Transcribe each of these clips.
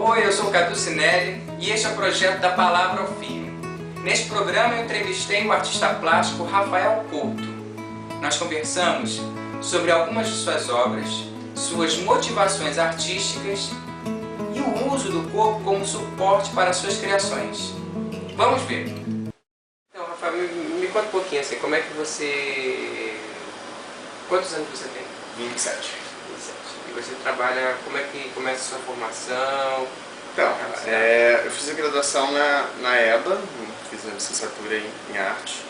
Oi, eu sou o Cadu Cinelli e este é o projeto da Palavra ao Filho. Neste programa eu entrevistei o artista plástico Rafael Couto. Nós conversamos sobre algumas de suas obras, suas motivações artísticas e o uso do corpo como suporte para suas criações. Vamos ver. Então, Rafael, me conta um pouquinho assim, como é que você... Quantos anos você tem? 27. 27. E você trabalha, como é que começa a sua formação? Então, eu fiz a graduação na EBA, fiz a licenciatura em arte.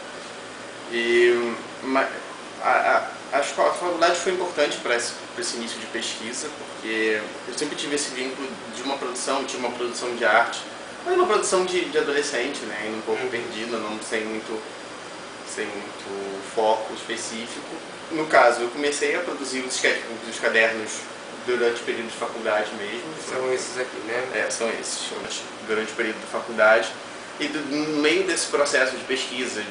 E a faculdade foi importante para esse início de pesquisa, porque eu sempre tive esse vínculo de uma produção, tinha uma produção de arte, mas uma produção de adolescente, né, ainda um pouco perdida, não sem muito foco específico. No caso, eu comecei a produzir os sketchbooks, os cadernos, durante o período de faculdade mesmo. São esses aqui, né? São esses, durante o período da faculdade. E no meio desse processo de pesquisa,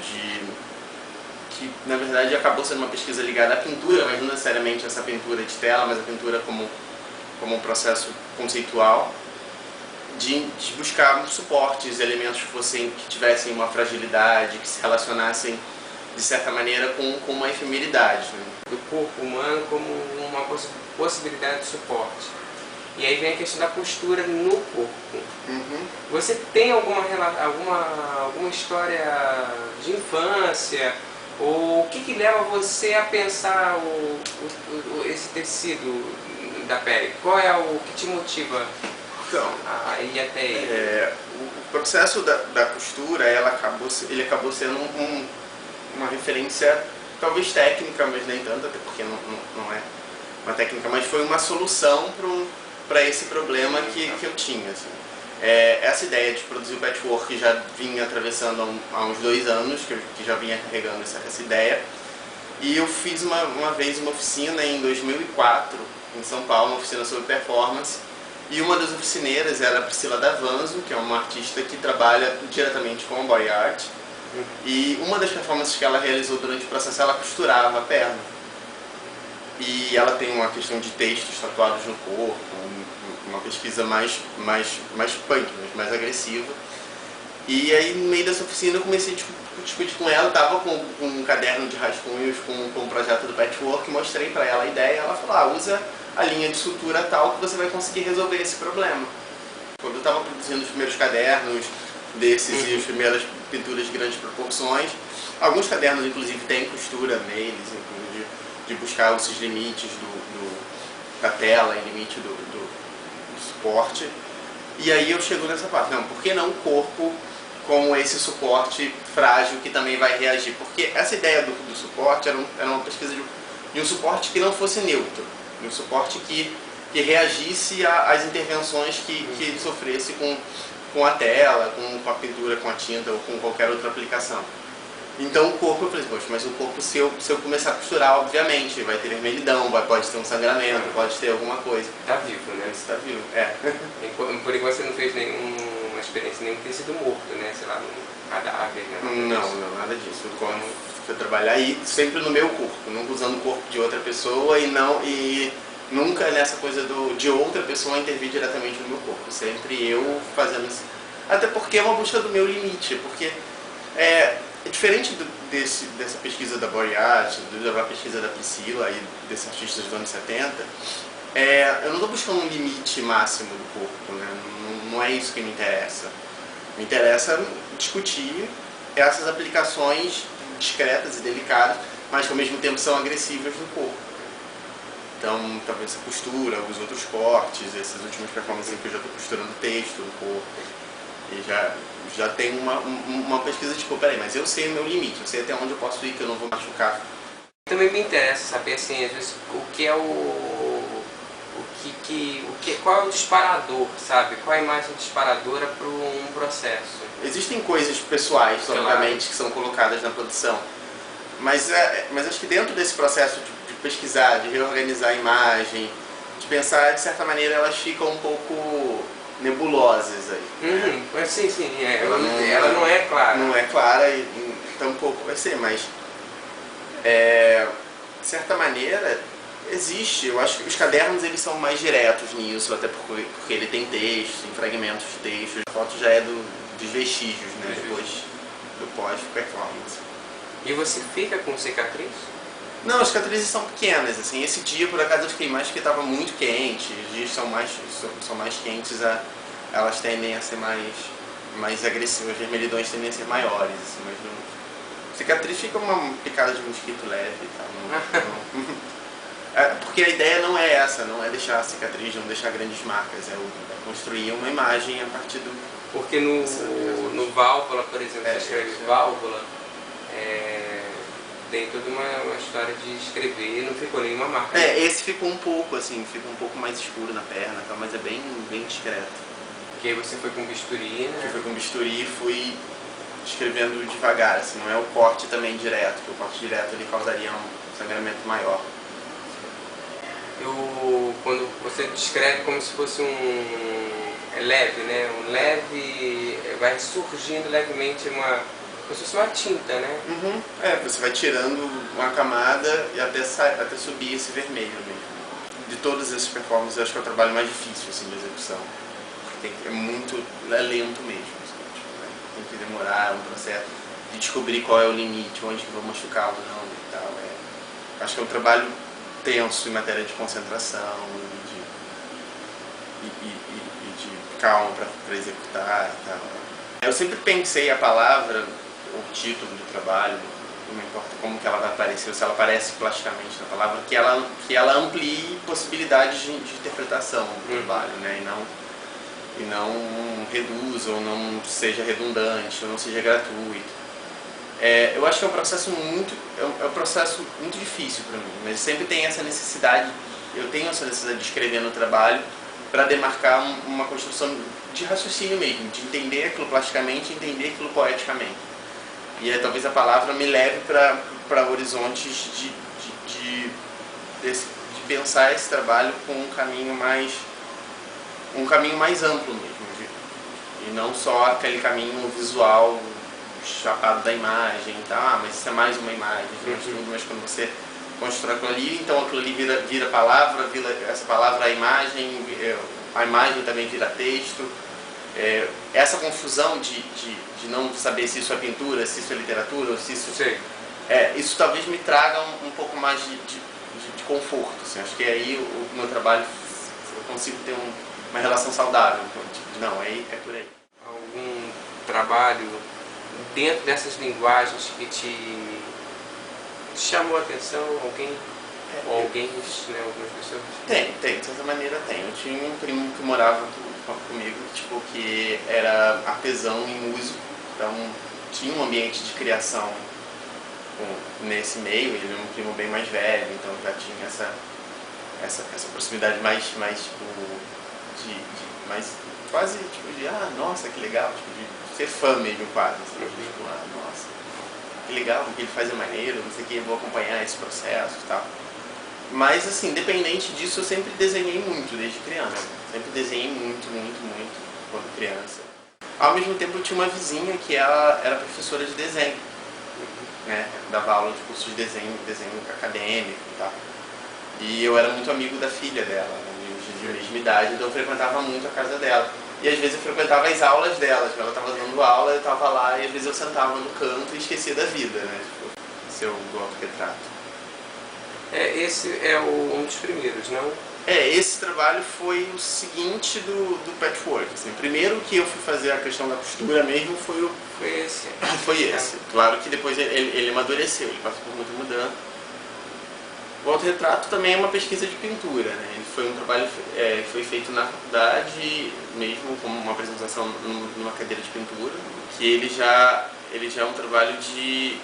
que na verdade acabou sendo uma pesquisa ligada à pintura, mas não necessariamente essa pintura de tela, mas a pintura como um processo conceitual, de buscar suportes, elementos que tivessem uma fragilidade, que se relacionassem de certa maneira com uma efemeridade, né? Do corpo humano como uma possibilidade de suporte. E aí vem a questão da postura no corpo. Você tem alguma história de infância? Ou o que leva você a pensar esse tecido da pele? Qual é o que te motiva a ir até ele? O processo da costura, ele acabou sendo uma referência talvez técnica, mas nem tanto, até porque não é uma técnica, mas foi uma solução para esse problema que eu tinha. Assim. Essa ideia de produzir o patchwork já vinha atravessando há uns 2 anos, que já vinha carregando essa ideia. E eu fiz uma vez uma oficina em 2004, em São Paulo, uma oficina sobre performance. E uma das oficineiras era a Priscila D'Avanzo, que é uma artista que trabalha diretamente com a body art. E uma das performances que ela realizou durante o processo, ela costurava a perna. E ela tem uma questão de textos tatuados no corpo, uma pesquisa mais punk, mais agressiva. E aí, no meio dessa oficina, eu comecei a discutir com ela, eu estava com um caderno de rascunhos com o projeto do patchwork, mostrei para ela a ideia, ela falou, usa a linha de sutura tal que você vai conseguir resolver esse problema. Quando eu estava produzindo os primeiros cadernos desses e as primeiras pinturas de grandes proporções, alguns cadernos inclusive têm costura neles, de buscar esses limites da tela e limite do suporte. E aí eu chego nessa parte, por que não o corpo com esse suporte frágil que também vai reagir? Porque essa ideia do suporte era uma pesquisa de um suporte que não fosse neutro, de um suporte que reagisse às intervenções que sofresse com a tela, com a pintura, com a tinta ou com qualquer outra aplicação. Então o corpo, eu falei, poxa, mas o corpo, se eu começar a costurar, obviamente, vai ter vermelhidão, pode ter um sangramento, pode ter alguma coisa. Está vivo, né? Está vivo, Por enquanto você não fez nenhuma experiência, nenhum tecido morto, né? Sei lá, um cadáver, né? Não, nada disso. Eu fui trabalhar aí sempre no meu corpo, nunca usando o corpo de outra pessoa e nunca nessa coisa de outra pessoa intervir diretamente no meu corpo. Sempre eu fazendo isso. Até porque é uma busca do meu limite, porque diferente dessa pesquisa da body art, da pesquisa da Priscila e desses artistas dos anos 70, eu não estou buscando um limite máximo do corpo, né? Não é isso que me interessa. Me interessa discutir essas aplicações discretas e delicadas, mas que ao mesmo tempo são agressivas no corpo. Então, talvez a costura, os outros cortes, essas últimas performances que eu já estou costurando texto no corpo. E já tem uma pesquisa de, peraí, mas eu sei o meu limite, eu sei até onde eu posso ir, que eu não vou machucar. Também me interessa saber, assim, às vezes, qual é o disparador, sabe? Qual é a imagem disparadora para um processo? Existem coisas pessoais, obviamente, que são colocadas na produção. Mas acho que dentro desse processo de pesquisar, de reorganizar a imagem, de pensar, de certa maneira, elas ficam um pouco nebulosas aí. Sim, ela não é clara. Não é clara e tampouco vai ser, mas de certa maneira Existe, eu acho que os cadernos eles são mais diretos nisso, até porque ele tem texto, tem fragmentos de texto. A foto já é dos vestígios, né? Depois do pós-performance. E você fica com cicatriz? Não, as cicatrizes são pequenas, assim, esse dia por acaso eu fiquei mais porque estava muito quente, os dias são mais quentes, elas tendem a ser mais agressivas, os vermelhidões tendem a ser maiores, assim, mas cicatriz fica uma picada de mosquito leve e tal, porque a ideia não é essa, não é deixar a cicatriz, não deixar grandes marcas, é construir uma imagem a partir do... Porque no válvula, por exemplo, você escreve válvula, tem toda uma história de escrever, não ficou nenhuma marca. Esse ficou um pouco, assim, fica um pouco mais escuro na perna, tá, mas é bem discreto. Porque aí você foi com bisturi, né? Eu fui com bisturi e fui escrevendo devagar, assim, não é o corte também direto, porque o corte direto ele causaria um sangramento maior. Quando você descreve como se fosse leve, né? Um leve, vai surgindo levemente como se fosse uma tinta, né? Uhum. Você vai tirando uma camada e até subir esse vermelho mesmo. De todas essas performances, eu acho que é o trabalho mais difícil, assim, de execução. É lento mesmo, assim, né? Tem que demorar, um processo de descobrir qual é o limite, onde que vou machucar ou não e tal. Acho que é um trabalho tenso em matéria de concentração e de calma para executar e tal. Eu sempre pensei a palavra, o título do trabalho, não importa como que ela vai aparecer, ou se ela aparece plasticamente na palavra, que ela amplie possibilidades de interpretação do trabalho, né? E não reduza, ou não seja redundante, ou não seja gratuito. Eu acho que é um processo muito difícil para mim, mas sempre tem essa necessidade, eu tenho essa necessidade de escrever no trabalho para demarcar uma construção de raciocínio mesmo, de entender aquilo plasticamente e entender aquilo poeticamente. E talvez a palavra me leve para horizontes de pensar esse trabalho com um caminho mais amplo mesmo, e não só aquele caminho visual chapado da imagem e tal, mas isso é mais uma imagem, mas quando você constrói aquilo ali, então aquilo ali vira palavra, essa palavra a imagem também vira texto. Essa confusão de não saber se isso é pintura, se isso é literatura, ou se isso... isso talvez me traga um pouco mais de conforto, assim. Acho que aí o meu trabalho eu consigo ter uma relação saudável, não, é por aí. Algum trabalho dentro dessas linguagens que te chamou a atenção? Alguém? Ou alguém, né, algumas pessoas? Tem, de certa maneira tem. Eu tinha um primo que morava comigo, que era artesão e músico, então tinha um ambiente de criação nesse meio. Ele é um primo bem mais velho, então já tinha essa proximidade mais quase nossa, que legal, de ser fã mesmo quase, assim, nossa, que legal, o que ele faz é maneiro, não sei o que, vou acompanhar esse processo e tal. Mas assim, independente disso, eu sempre desenhei muito desde criança, sempre desenhei muito quando criança. Ao mesmo tempo eu tinha uma vizinha que ela era professora de desenho, né, dava aula de cursos de desenho acadêmico e tal. E eu era muito amigo da filha dela, de mesma idade, então eu frequentava muito a casa dela. E às vezes eu frequentava as aulas dela, ela estava dando aula, eu estava lá e às vezes eu sentava no canto e esquecia da vida, né, seu autorretrato. Esse é um dos primeiros, não? Esse trabalho foi o seguinte do patchwork. Assim, primeiro que eu fui fazer a questão da costura mesmo foi esse. Foi esse. Claro que depois ele amadureceu, ele passou por muita mudança. O autorretrato também é uma pesquisa de pintura, né? Ele foi um trabalho que foi feito na faculdade, mesmo como uma apresentação numa cadeira de pintura, que ele já é um trabalho de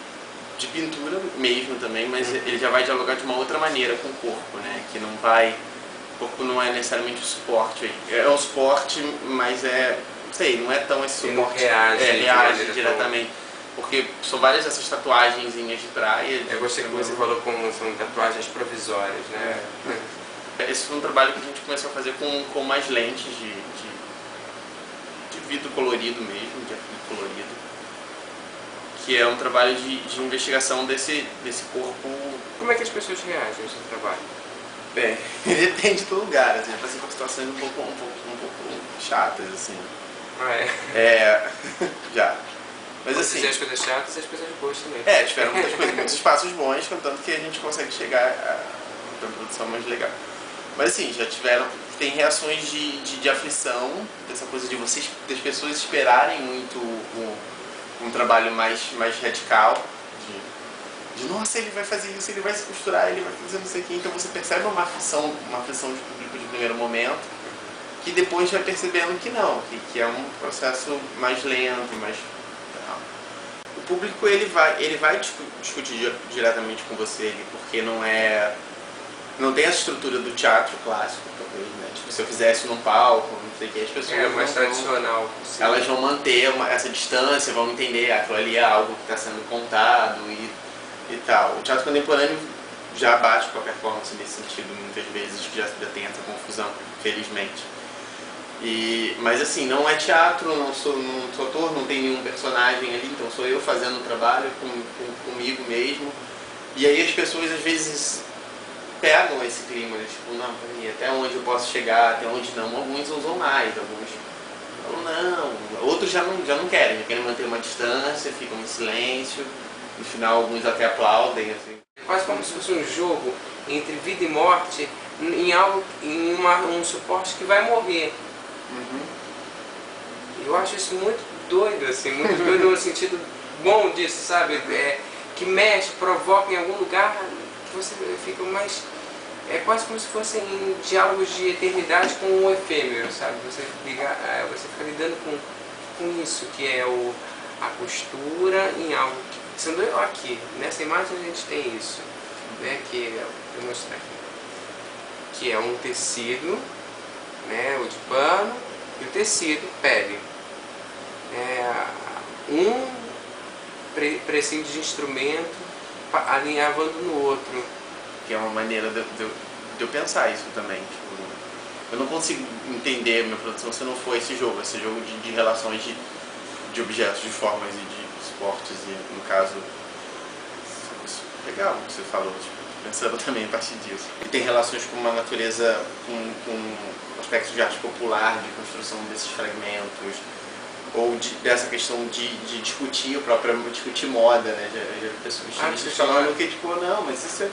pintura mesmo também, mas ele já vai dialogar de uma outra maneira com o corpo, né? Que não vai... O corpo não é necessariamente o suporte. É um suporte, mas não é tão esse suporte. Reage diretamente. Porque são várias dessas tatuagenzinhas de praia. Você falou como são tatuagens provisórias, né? Esse foi um trabalho que a gente começou a fazer com mais lentes de vidro colorido mesmo, de acrílico colorido. Que é um trabalho de investigação desse corpo. Como é que as pessoas reagem ao seu trabalho? Bem, depende do lugar, assim, eu passei por situações um pouco chatas, assim. Já. Mas assim... Dizer as coisas chatas e as coisas boas também. Tiveram muitas coisas, muitos espaços bons, contanto que a gente consegue chegar a uma produção mais legal. Mas assim, tem reações de aflição, dessa coisa das pessoas esperarem muito um trabalho mais radical, de nossa, ele vai fazer isso, ele vai se costurar, ele vai fazer não sei o que. Então você percebe uma aflição de público de primeiro momento, que depois vai percebendo que não, que é um processo mais lento, mais... O público ele vai discutir diretamente com você, porque não tem essa estrutura do teatro clássico, talvez, né? Tipo, se eu fizesse num palco, não sei o que, as pessoas mais tradicional. Sim. Elas vão manter essa distância, vão entender aquilo ali é algo que está sendo contado e tal. O teatro contemporâneo já bate com a performance nesse sentido, muitas vezes já tem essa confusão, felizmente. Mas assim, não é teatro, não sou ator, não tem nenhum personagem ali, então sou eu fazendo o trabalho comigo mesmo. E aí as pessoas às vezes pegam esse clima, né? Tipo, não, peraí, até onde eu posso chegar, até onde não. Alguns usam mais, alguns falam não, outros já não querem, já querem manter uma distância, ficam em silêncio, no final alguns até aplaudem. Assim. Quase como se fosse um jogo entre vida e morte, em um suporte que vai morrer. Eu acho isso muito doido, assim, muito doido no sentido bom disso, sabe? Que mexe, provoca em algum lugar que você fica mais... É quase como se fossem diálogos de eternidade com o efêmero, sabe? Você fica lidando com isso, que é a costura em algo que... Sendo eu aqui, nessa imagem a gente tem isso, né? Que eu vou mostrar aqui. Que é um tecido, né? O de pano e o tecido, pele. Um prescinde de instrumento alinhavando no outro. Que é uma maneira de eu pensar isso também. Tipo, eu não consigo entender a minha produção se não for esse jogo de relações de objetos, de formas e de suportes. E no caso, isso é legal o que você falou, tipo, pensando também a partir disso. E tem relações com uma natureza, com aspectos de arte popular, de construção desses fragmentos, ou dessa questão de discutir discutir moda, né? Já pessoas falando que tipo, não, mas isso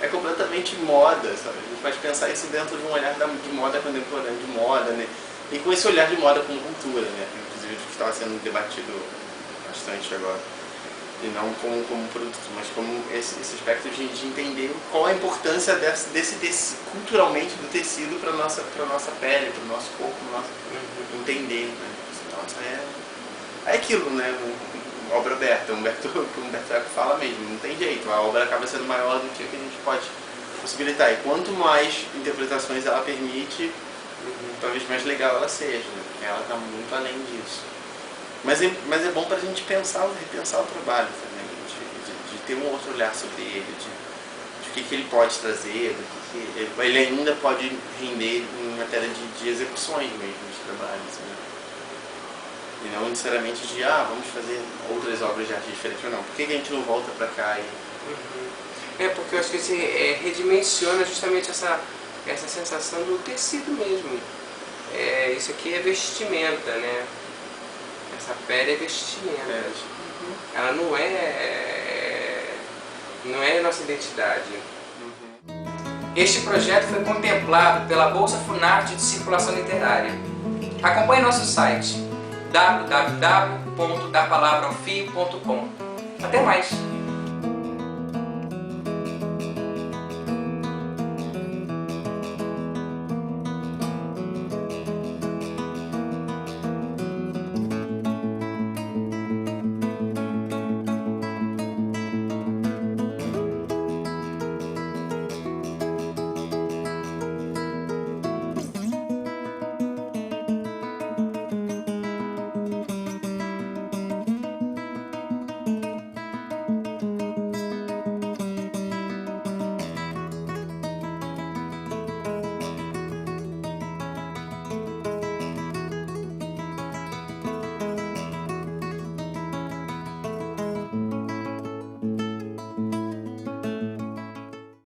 é completamente moda, sabe? A gente pode pensar isso dentro de um olhar de moda contemporânea, de moda, né? E com esse olhar de moda como cultura, né? Inclusive que estava sendo debatido bastante agora. E não como produto, mas como esse aspecto de entender qual a importância desse tecido, culturalmente do tecido para nossa pele, para o nosso corpo, entender, né? Nossa, é aquilo, né? Obra aberta, o Humberto Eco fala mesmo, não tem jeito, a obra acaba sendo maior do que a gente pode possibilitar. E quanto mais interpretações ela permite, talvez mais legal ela seja, né? Porque ela está muito além disso. Mas é bom para a gente repensar o trabalho também, de ter um outro olhar sobre ele, de o que ele pode trazer, ele ainda pode render em matéria de execuções mesmo de trabalhos, né? E não necessariamente de, vamos fazer outras obras de arte diferentes ou não. Por que a gente não volta para cá e... porque eu acho que você redimensiona justamente essa sensação do tecido mesmo. Isso aqui é vestimenta, né? Essa pele é vestimenta. Ela não é nossa identidade. Este projeto foi contemplado pela Bolsa Funarte de Circulação Literária. Acompanhe nosso site www.dapalavraaofio.com. Até mais!